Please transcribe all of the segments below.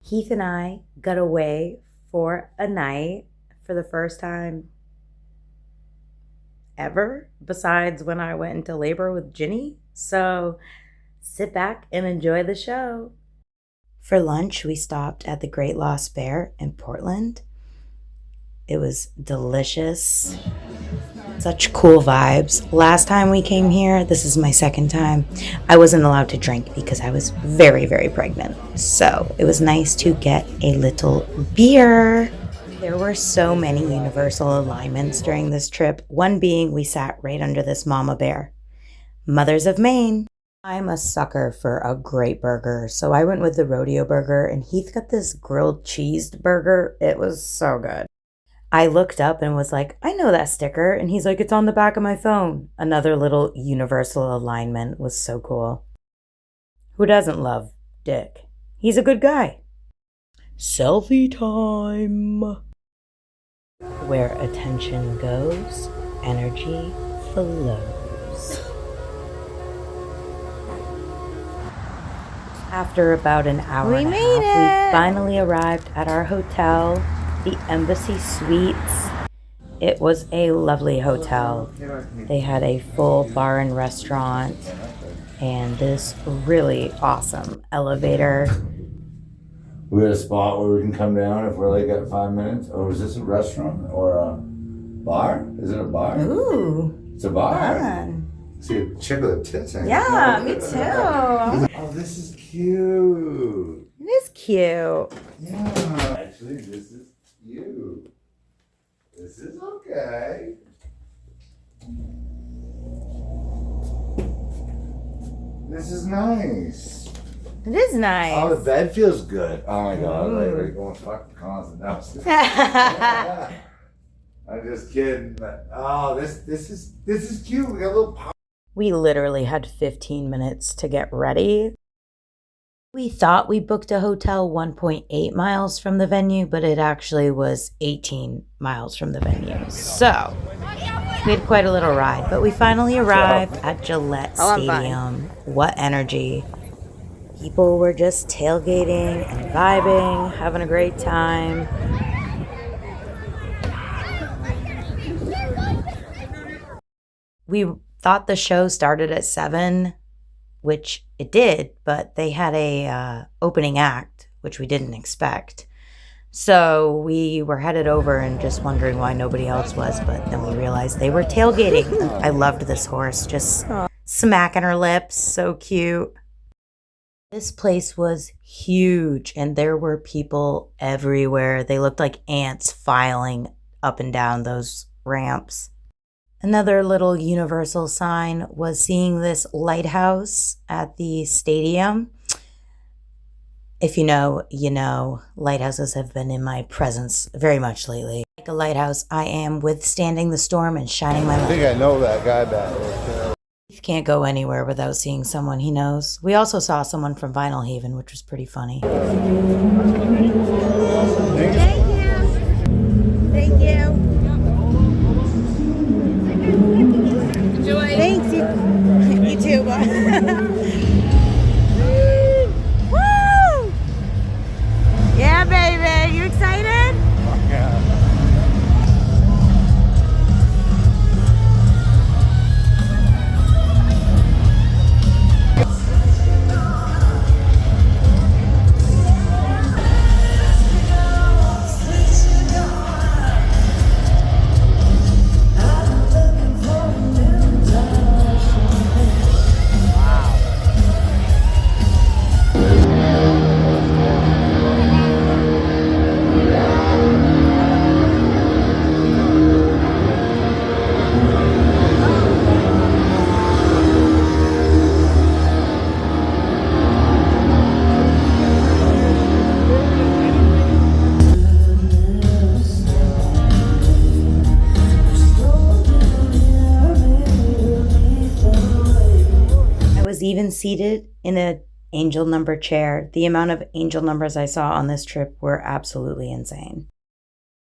Heath and I got away for a night for the first time ever, besides when I went into labor with Ginny. So sit back and enjoy the show. For lunch, we stopped at the Great Lost Bear in Portland. It was delicious. Such cool vibes. Last time we came here, this is my second time, I wasn't allowed to drink because I was very, very pregnant. So it was nice to get a little beer. There were so many universal alignments during this trip, one being we sat right under this mama bear. Mothers of Maine. I'm a sucker for a great burger, so I went with the rodeo burger, and Heath got this grilled cheesed burger. It was so good. I looked up and was like, I know that sticker. And he's like, it's on the back of my phone. Another little universal alignment was so cool. Who doesn't love Dick? He's a good guy. Selfie time. Where attention goes, energy flows. After about an hour and a half, we finally arrived at our hotel, the Embassy Suites. It was a lovely hotel. They had a full bar and restaurant and this really awesome elevator. We had a spot where we can come down if we're like at 5 minutes. Or is this a restaurant or a bar? Is it a bar? Ooh. It's a bar. Fun. See a chick with a tits in it. Yeah, me too. Oh, this is cute. It is cute. Yeah. Actually, this is cute. This is okay. This is nice. It is nice. Oh, the bed feels good. Oh my god, like going fucking constant downstairs. I'm just kidding. But, oh, this is cute. We got a little pop. We literally had 15 minutes to get ready. We thought we booked a hotel 1.8 miles from the venue, but it actually was 18 miles from the venue. So we had quite a little ride, but we finally arrived at Gillette Stadium. What energy. People were just tailgating and vibing, having a great time. We thought the show started at 7, which it did, but they had a opening act, which we didn't expect. So we were headed over and just wondering why nobody else was, but then we realized they were tailgating. I loved this horse, just smacking her lips, so cute. This place was huge, and there were people everywhere. They looked like ants filing up and down those ramps. Another little universal sign was seeing this lighthouse at the stadium. If you know, you know, lighthouses have been in my presence very much lately. Like a lighthouse, I am withstanding the storm and shining my light. I think I know that guy back there. He can't go anywhere without seeing someone he knows. We also saw someone from Vinyl Haven, which was pretty funny. Thank you. Thank you. Enjoy. Thanks. You too. Woo! Yeah, baby. You excited? Yeah. Even seated in an angel number chair. The amount of angel numbers I saw on this trip were absolutely insane.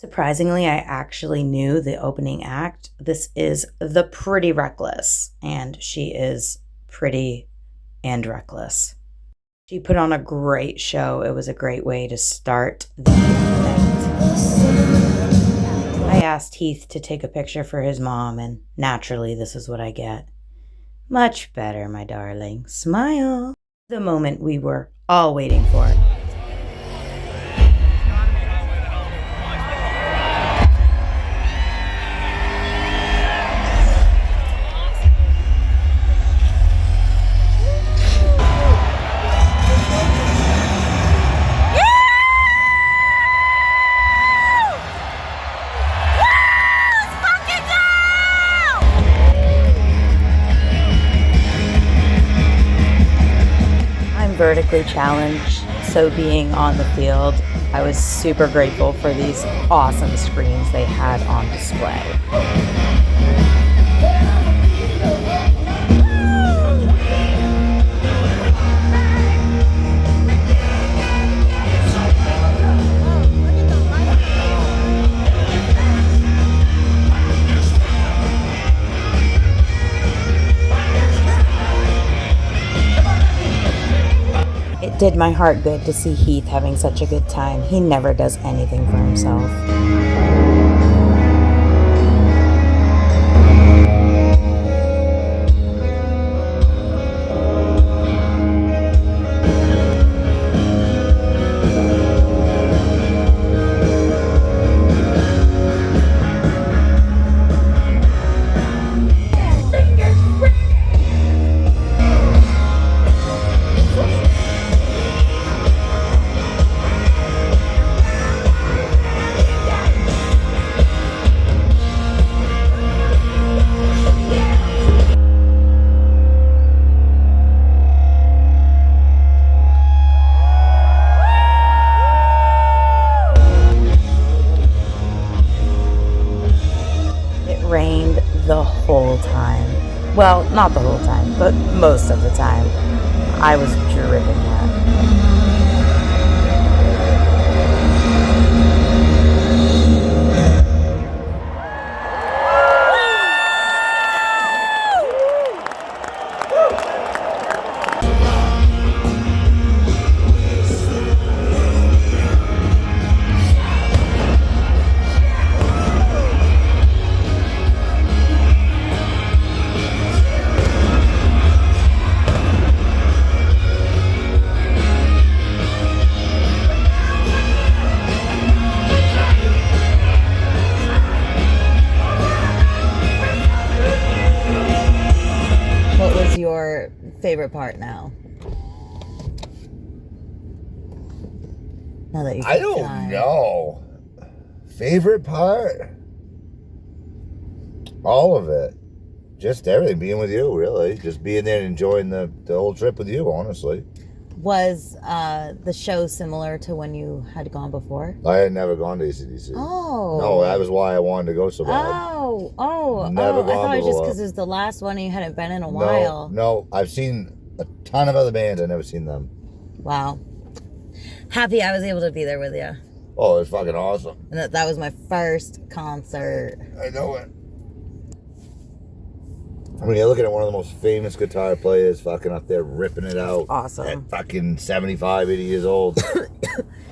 Surprisingly, I actually knew the opening act. This is the Pretty Reckless, and she is pretty and reckless. She put on a great show. It was a great way to start the night. I asked Heath to take a picture for his mom, and naturally, this is what I get. Much better, my darling. Smile. The moment we were all waiting for. Vertically challenged, so being on the field, I was super grateful for these awesome screens they had on display. It did my heart good to see Heath having such a good time. He never does anything for himself. Rained the whole time. Well, not the whole time, but most of the time. I was dripping wet. Your favorite part now? Now that you I don't know. Favorite part? All of it. Just everything. Being with you, really. Just being there and enjoying the whole trip with you, honestly. Was the show similar to when you had gone before? I had never gone to ACDC. Oh. No, that was why I wanted to go so bad. Never gone I thought it was just because it was the last one and you hadn't been in a while. No, I've seen a ton of other bands. I've never seen them. Wow. Happy I was able to be there with you. Oh, it's fucking awesome. And that was my first concert. I know it. I mean, you're looking at one of the most famous guitar players fucking up there ripping it out. Awesome. At fucking 75, 80 years old.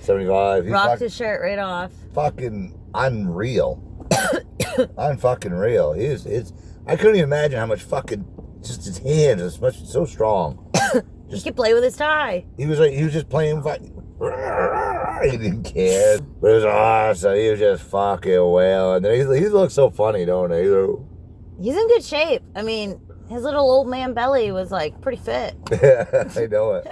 75. Rocked his shirt right off. Fucking unreal. Unfucking real. I couldn't even imagine how much fucking, just his hands, so strong. He could play with his tie. He was just playing fucking, he didn't care. But it was awesome. He was just fucking well. And then he looks so funny, don't he? He's in good shape. I mean, his little old man belly was like pretty fit. Yeah, I know it.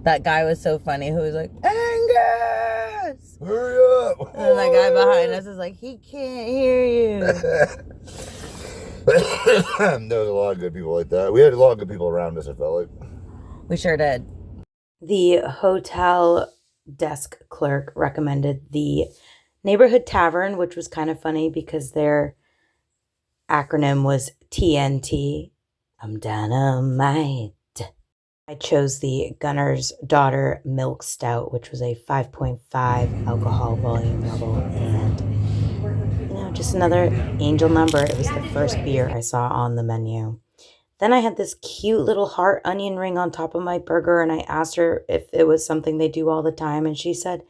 That guy was so funny who was like, Angus! Hurry up! And then that guy behind us is like, he can't hear you. There was a lot of good people like that. We had a lot of good people around us, I felt like. We sure did. The hotel desk clerk recommended the neighborhood tavern, which was kind of funny because their acronym was TNT. I'm dynamite. I chose the Gunner's Daughter Milk Stout, which was a 5.5 alcohol volume level, and just another angel number. It was the first beer I saw on the menu. Then I had this cute little heart onion ring on top of my burger, and I asked her if it was something they do all the time, and she said,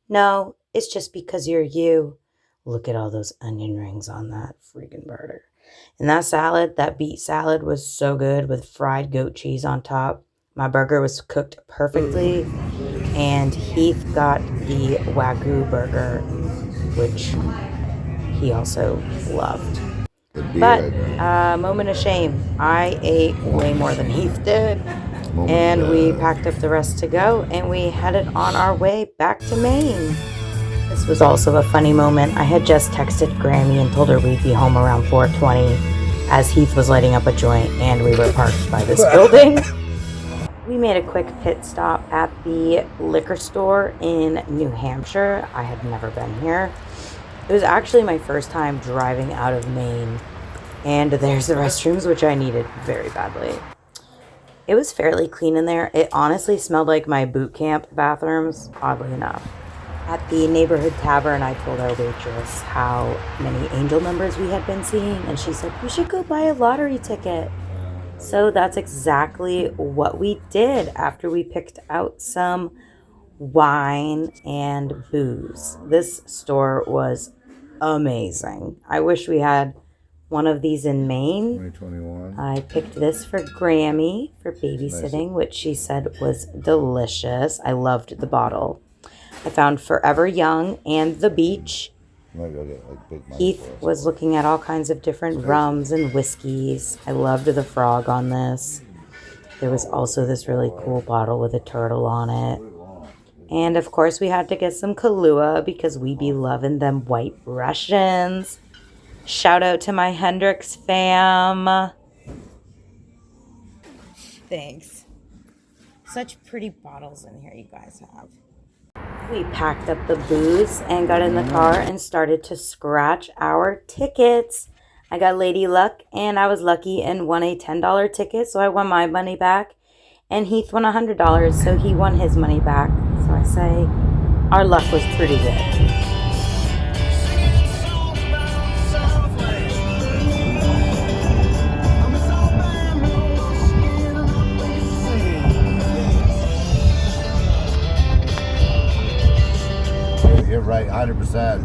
no, it's just because you're you. Look at all those onion rings on that freaking burger. And that salad, that beet salad, was so good with fried goat cheese on top. My burger was cooked perfectly, and Heath got the Wagyu burger, which he also loved. But moment of shame. I ate way more than Heath did. And we packed up the rest to go, and we headed on our way back to Maine. This was also a funny moment. I had just texted Grammy and told her we'd be home around 4:20 as Heath was lighting up a joint and we were parked by this building. We made a quick pit stop at the liquor store in New Hampshire. I had never been here. It was actually my first time driving out of Maine, and there's the restrooms, which I needed very badly. It was fairly clean in there. It honestly smelled like my boot camp bathrooms, oddly enough. At the neighborhood tavern, I told our waitress how many angel numbers we had been seeing, and she said, we should go buy a lottery ticket. So that's exactly what we did after we picked out some wine and booze. This store was amazing. I wish we had one of these in Maine. 2021. I picked this for Grammy for babysitting, which she said was delicious. I loved the bottle. I found Forever Young and The Beach. Heath was looking at all kinds of different rums and whiskeys. I loved the frog on this. There was also this really cool bottle with a turtle on it. And of course we had to get some Kahlua because we be loving them White Russians. Shout out to my Hendrix fam. Thanks. Such pretty bottles in here you guys have. We packed up the booze and got in the car and started to scratch our tickets. I got Lady Luck, and I was lucky and won a $10 ticket, so I won my money back. And Heath won $100, so he won his money back. So I say our luck was pretty good. You're right, 100%.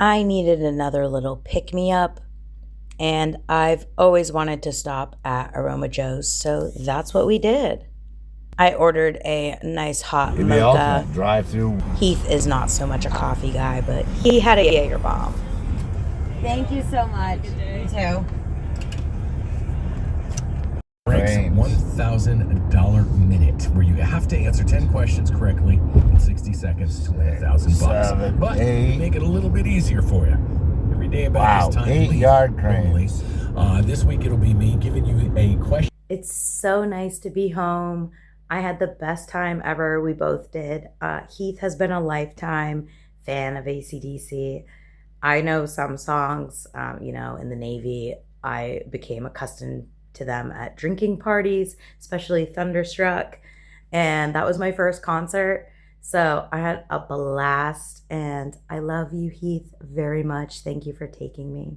I needed another little pick-me-up, and I've always wanted to stop at Aroma Joe's, so that's what we did. I ordered a nice hot mocha. Drive-through. Heath is not so much a coffee guy, but he had a Jaeger bomb. Thank you so much. You too. Frank's $1,000 minute, where you have to answer 10 questions correctly in 60 seconds to win $1,000. But we make it a little bit easier for you. Every day about this time. 8-yard cranes. This week it'll be me giving you a question. It's so nice to be home. I had the best time ever. We both did. Heath has been a lifetime fan of AC/DC. I know some songs, in the Navy. I became accustomed to them at drinking parties, especially Thunderstruck. And that was my first concert. So I had a blast, and I love you, Heath, very much. Thank you for taking me.